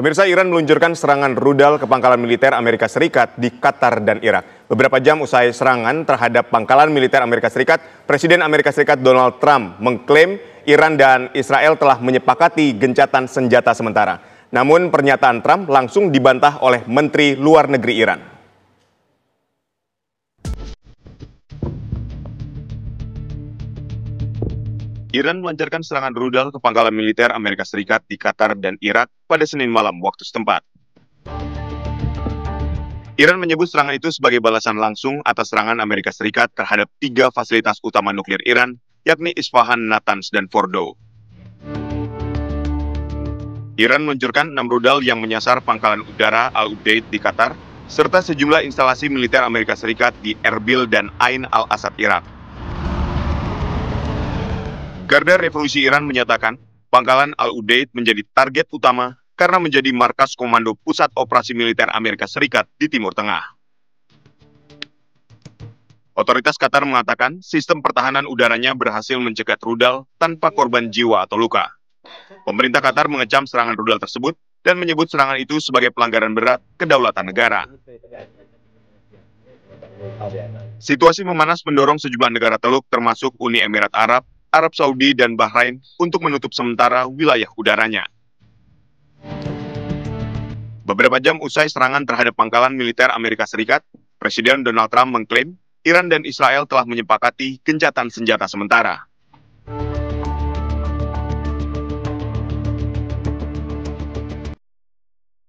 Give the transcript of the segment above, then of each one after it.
Pemirsa, Iran meluncurkan serangan rudal ke pangkalan militer Amerika Serikat di Qatar dan Irak. Beberapa jam usai serangan terhadap pangkalan militer Amerika Serikat, Presiden Amerika Serikat Donald Trump mengklaim Iran dan Israel telah menyepakati gencatan senjata sementara. Namun pernyataan Trump langsung dibantah oleh Menteri Luar Negeri Iran. Iran melancarkan serangan rudal ke pangkalan militer Amerika Serikat di Qatar dan Irak pada Senin malam waktu setempat. Iran menyebut serangan itu sebagai balasan langsung atas serangan Amerika Serikat terhadap 3 fasilitas utama nuklir Iran, yakni Isfahan, Natanz, dan Fordow. Iran meluncurkan 6 rudal yang menyasar pangkalan udara Al-Udeid di Qatar, serta sejumlah instalasi militer Amerika Serikat di Erbil dan Ain al-Asad, Irak. Garda Revolusi Iran menyatakan pangkalan Al-Udeid menjadi target utama karena menjadi markas komando pusat operasi militer Amerika Serikat di Timur Tengah. Otoritas Qatar mengatakan sistem pertahanan udaranya berhasil mencegat rudal tanpa korban jiwa atau luka. Pemerintah Qatar mengecam serangan rudal tersebut dan menyebut serangan itu sebagai pelanggaran berat kedaulatan negara. Situasi memanas mendorong sejumlah negara Teluk termasuk Uni Emirat Arab, Arab Saudi, dan Bahrain untuk menutup sementara wilayah udaranya. Beberapa jam usai serangan terhadap pangkalan militer Amerika Serikat, Presiden Donald Trump mengklaim Iran dan Israel telah menyepakati gencatan senjata sementara.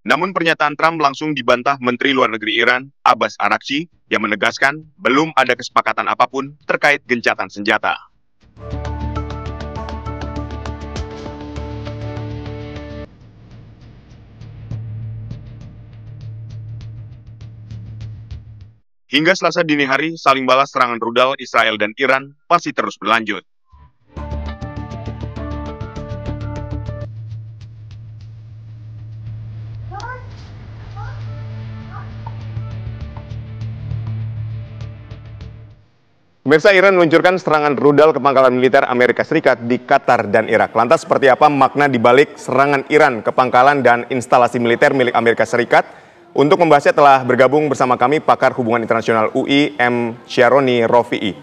Namun pernyataan Trump langsung dibantah Menteri Luar Negeri Iran, Abbas Araghchi, yang menegaskan belum ada kesepakatan apapun terkait gencatan senjata. Hingga Selasa dini hari, saling balas serangan rudal Israel dan Iran masih terus berlanjut. Pemirsa, Iran meluncurkan serangan rudal ke pangkalan militer Amerika Serikat di Qatar dan Irak. Lantas seperti apa makna dibalik serangan Iran ke pangkalan dan instalasi militer milik Amerika Serikat? Untuk membahasnya telah bergabung bersama kami pakar hubungan internasional UI M. Syaroni Rofi'i.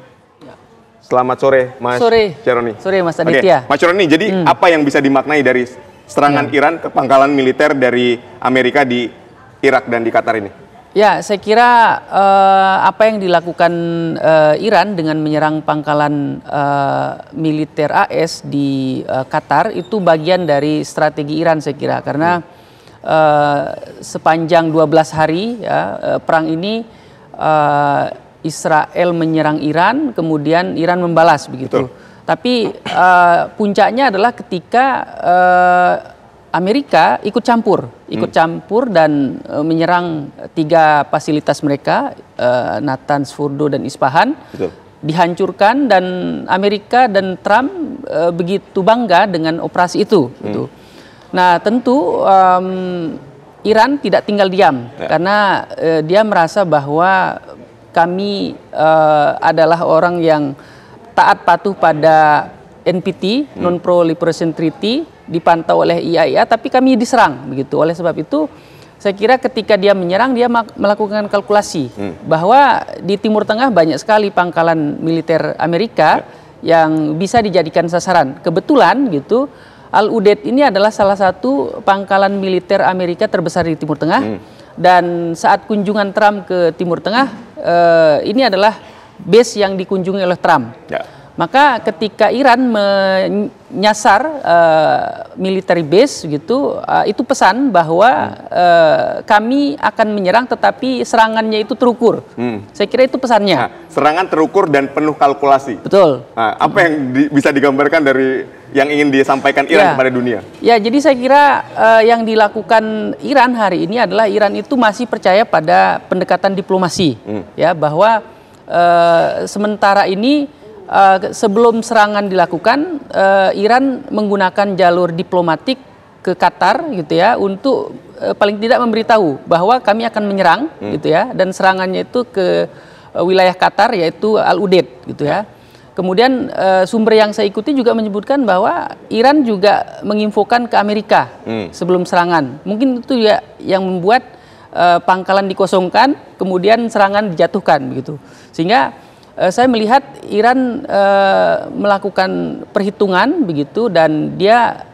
Selamat sore, Mas Syaroni. Sore, Mas Aditya. Mas Syaroni, jadi apa yang bisa dimaknai dari serangan Iran ke pangkalan militer dari Amerika di Irak dan di Qatar ini? Ya, saya kira apa yang dilakukan Iran dengan menyerang pangkalan militer AS di Qatar itu bagian dari strategi Iran, saya kira, karena sepanjang 12 hari perang ini Israel menyerang Iran, kemudian Iran membalas begitu. Betul. Tapi puncaknya adalah ketika Amerika ikut campur dan menyerang 3 fasilitas mereka, Natanz, Fordow, dan Isfahan. Betul. Dihancurkan, dan Amerika dan Trump begitu bangga dengan operasi itu. Gitu. Nah, tentu Iran tidak tinggal diam karena dia merasa bahwa kami adalah orang yang taat patuh pada NPT, Non-Proliferation Treaty, dipantau oleh IAEA, tapi kami diserang begitu. Oleh sebab itu, saya kira ketika dia menyerang, dia melakukan kalkulasi bahwa di Timur Tengah banyak sekali pangkalan militer Amerika yang bisa dijadikan sasaran. Kebetulan gitu, Al-Udeid ini adalah salah satu pangkalan militer Amerika terbesar di Timur Tengah. Dan saat kunjungan Trump ke Timur Tengah, ini adalah base yang dikunjungi oleh Trump. Maka ketika Iran menyasar military base gitu, itu pesan bahwa kami akan menyerang tetapi serangannya itu terukur. Saya kira itu pesannya. Nah, serangan terukur dan penuh kalkulasi. Betul. Nah, apa yang bisa digambarkan dari yang ingin disampaikan Iran kepada dunia? Ya, jadi saya kira yang dilakukan Iran hari ini adalah Iran itu masih percaya pada pendekatan diplomasi, ya, bahwa sementara ini sebelum serangan dilakukan, Iran menggunakan jalur diplomatik ke Qatar, gitu ya, untuk paling tidak memberitahu bahwa kami akan menyerang, gitu ya, dan serangannya itu ke wilayah Qatar, yaitu Al-Udeid, gitu ya. Kemudian sumber yang saya ikuti juga menyebutkan bahwa Iran juga menginfokan ke Amerika sebelum serangan. Mungkin itu ya yang membuat pangkalan dikosongkan, kemudian serangan dijatuhkan begitu. Sehingga saya melihat Iran melakukan perhitungan begitu, dan dia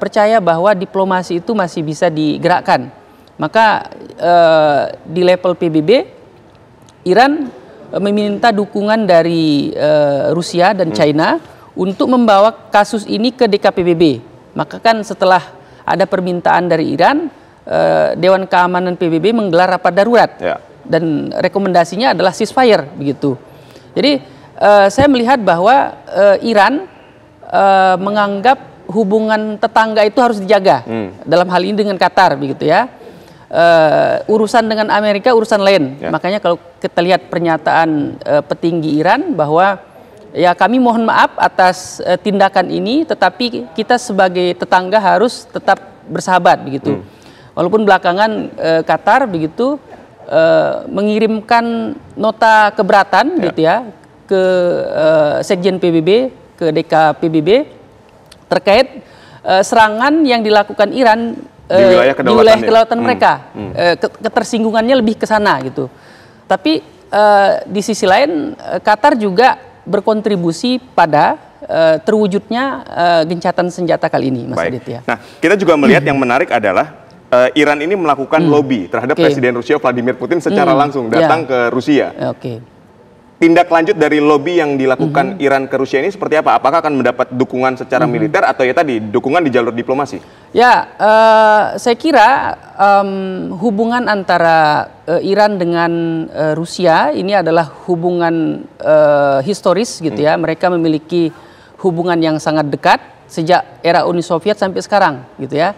percaya bahwa diplomasi itu masih bisa digerakkan. Maka di level PBB, Iran meminta dukungan dari Rusia dan China untuk membawa kasus ini ke DKPBB. Maka kan setelah ada permintaan dari Iran, Dewan Keamanan PBB menggelar rapat darurat, dan rekomendasinya adalah ceasefire begitu. Jadi saya melihat bahwa Iran menganggap hubungan tetangga itu harus dijaga, dalam hal ini dengan Qatar begitu ya. Urusan dengan Amerika urusan lain. Makanya kalau kita lihat pernyataan petinggi Iran bahwa ya kami mohon maaf atas tindakan ini, tetapi kita sebagai tetangga harus tetap bersahabat begitu. Walaupun belakangan Qatar begitu mengirimkan nota keberatan gitu ya ke Sekjen PBB, ke DKPBB terkait serangan yang dilakukan Iran di wilayah kedaulatan mereka. Ketersinggungannya lebih ke sana gitu. Tapi di sisi lain Qatar juga berkontribusi pada terwujudnya gencatan senjata kali ini, Mas Aditya. Nah, kita juga melihat yang menarik adalah Iran ini melakukan lobby terhadap Presiden Rusia Vladimir Putin secara langsung datang ke Rusia. Tindak lanjut dari lobby yang dilakukan Iran ke Rusia ini seperti apa? Apakah akan mendapat dukungan secara militer atau ya tadi dukungan di jalur diplomasi? Ya, saya kira hubungan antara Iran dengan Rusia ini adalah hubungan historis gitu ya. Mereka memiliki hubungan yang sangat dekat sejak era Uni Soviet sampai sekarang gitu ya.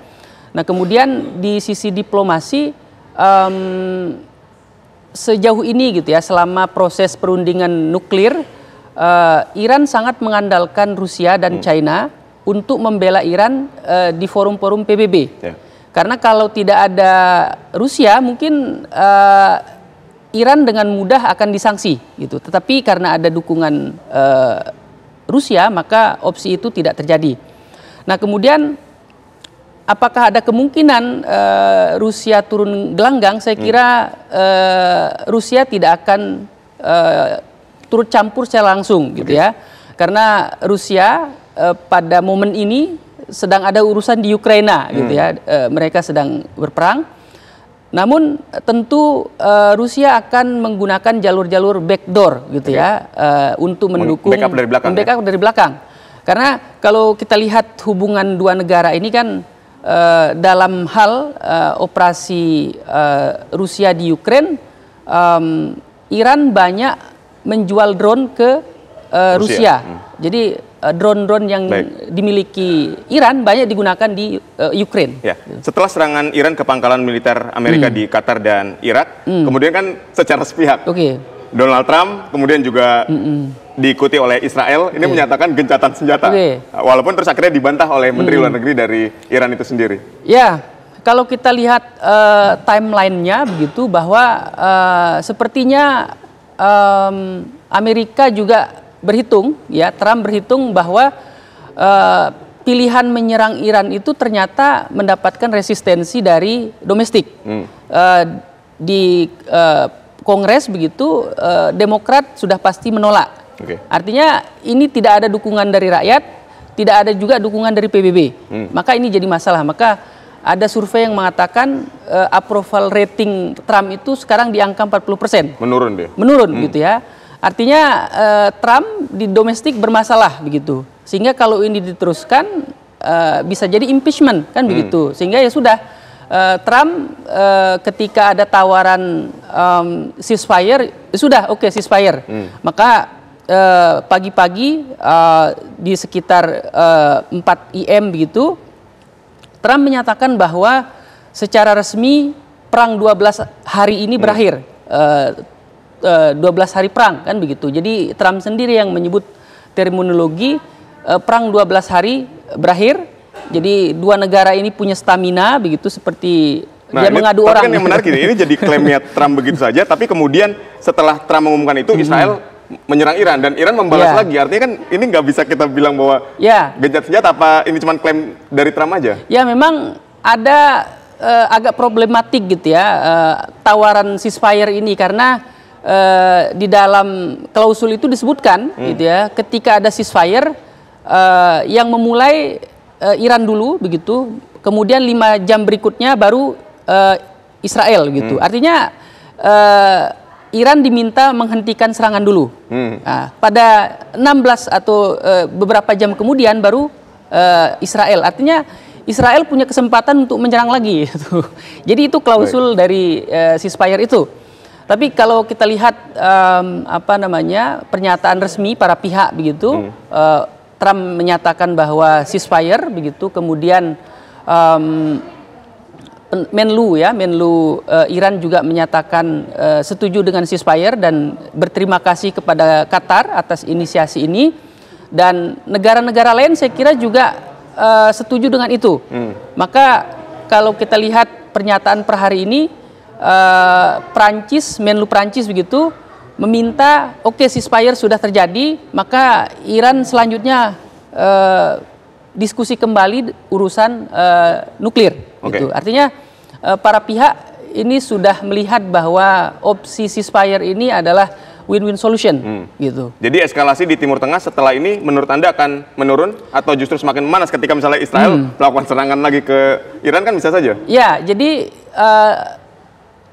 Nah, kemudian di sisi diplomasi sejauh ini gitu ya, selama proses perundingan nuklir, Iran sangat mengandalkan Rusia dan China untuk membela Iran di forum-forum PBB. Karena kalau tidak ada Rusia, mungkin Iran dengan mudah akan disangsi gitu. Tetapi karena ada dukungan Rusia, maka opsi itu tidak terjadi. Nah, kemudian apakah ada kemungkinan Rusia turun gelanggang? Saya kira Rusia tidak akan turut campur secara langsung gitu ya. Karena Rusia pada momen ini sedang ada urusan di Ukraina gitu ya. Mereka sedang berperang. Namun tentu Rusia akan menggunakan jalur-jalur backdoor gitu ya, untuk mendukung backup dari belakang. Karena kalau kita lihat hubungan dua negara ini kan dalam hal operasi Rusia di Ukraina, Iran banyak menjual drone ke Rusia. Jadi drone-drone yang dimiliki Iran banyak digunakan di Ukraina. Ya. Setelah serangan Iran ke pangkalan militer Amerika di Qatar dan Irak, kemudian kan secara sepihak Donald Trump kemudian juga diikuti oleh Israel, ini menyatakan gencatan senjata. Walaupun terus akhirnya dibantah oleh Menteri Luar Negeri dari Iran itu sendiri. Ya, kalau kita lihat timelinenya begitu, bahwa sepertinya Amerika juga berhitung, ya Trump berhitung bahwa pilihan menyerang Iran itu ternyata mendapatkan resistensi dari domestik. Di Kongres begitu, Demokrat sudah pasti menolak. Artinya ini tidak ada dukungan dari rakyat, tidak ada juga dukungan dari PBB. Maka ini jadi masalah. Maka ada survei yang mengatakan approval rating Trump itu sekarang di angka 40%. Menurun dia. Menurun gitu ya. Artinya Trump di domestik bermasalah begitu. Sehingga kalau ini diteruskan bisa jadi impeachment kan begitu. Sehingga ya sudah, Trump ketika ada tawaran ceasefire, sudah oke, ceasefire. Maka pagi-pagi di sekitar 4 IM begitu, Trump menyatakan bahwa secara resmi perang 12 hari ini berakhir. 12 hari perang kan begitu. Jadi Trump sendiri yang menyebut terminologi perang 12 hari berakhir. Jadi dua negara ini punya stamina begitu, seperti dia mengadu orang. Kan yang menarik ini jadi klaimnya Trump begitu saja, tapi kemudian setelah Trump mengumumkan itu Israel menyerang Iran dan Iran membalas lagi. Artinya kan ini nggak bisa kita bilang bahwa gencatan senjata, apa ini cuma klaim dari Trump aja? Ya, memang ada agak problematik gitu ya tawaran ceasefire ini, karena di dalam klausul itu disebutkan gitu ya, ketika ada ceasefire yang memulai Iran dulu begitu, kemudian 5 jam berikutnya baru Israel gitu. Artinya Iran diminta menghentikan serangan dulu. Nah, pada 16 atau beberapa jam kemudian baru Israel. Artinya Israel punya kesempatan untuk menyerang lagi. Gitu. Jadi itu klausul dari ceasefire itu. Tapi kalau kita lihat pernyataan resmi para pihak begitu, Trump menyatakan bahwa ceasefire begitu, kemudian Menlu Iran juga menyatakan setuju dengan ceasefire dan berterima kasih kepada Qatar atas inisiasi ini, dan negara-negara lain saya kira juga setuju dengan itu. Maka kalau kita lihat pernyataan per hari ini, Menlu Prancis begitu meminta ceasefire sudah terjadi, maka Iran selanjutnya diskusi kembali urusan nuklir. Gitu. Artinya para pihak ini sudah melihat bahwa opsi ceasefire ini adalah win-win solution. Gitu. Jadi eskalasi di Timur Tengah setelah ini menurut Anda akan menurun atau justru semakin memanas ketika misalnya Israel melakukan serangan lagi ke Iran, kan bisa saja? Ya, jadi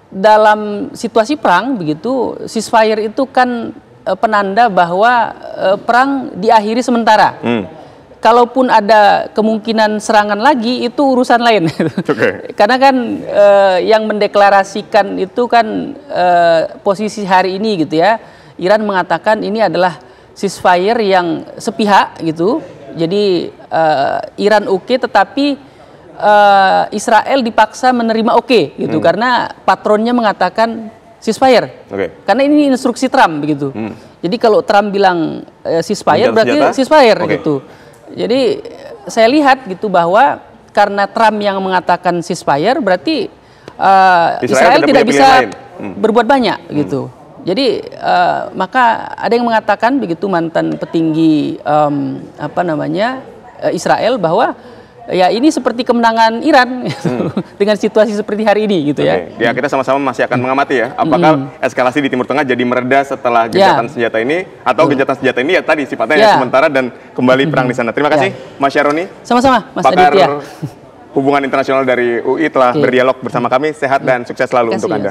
dalam situasi perang begitu, ceasefire itu kan penanda bahwa perang diakhiri sementara. Kalaupun ada kemungkinan serangan lagi, itu urusan lain. Karena kan yang mendeklarasikan itu kan posisi hari ini gitu ya. Iran mengatakan ini adalah ceasefire yang sepihak gitu. Jadi Iran tetapi Israel dipaksa menerima gitu, karena patronnya mengatakan ceasefire. Karena ini instruksi Trump begitu. Jadi kalau Trump bilang ceasefire berarti ceasefire gitu. Jadi saya lihat gitu bahwa karena Trump yang mengatakan ceasefire berarti Israel tidak bisa berbuat banyak gitu. Jadi maka ada yang mengatakan begitu, mantan petinggi Israel, bahwa ya ini seperti kemenangan Iran dengan situasi seperti hari ini gitu ya. Ya, kita sama-sama masih akan mengamati ya, apakah eskalasi di Timur Tengah jadi mereda setelah gencatan senjata ini, atau gencatan senjata ini ya tadi sifatnya sementara dan kembali perang di sana. Terima kasih Mas Syaroni. Sama-sama Mas Aditya. Hubungan internasional dari UI telah berdialog bersama kami. Sehat dan sukses selalu untuk Anda.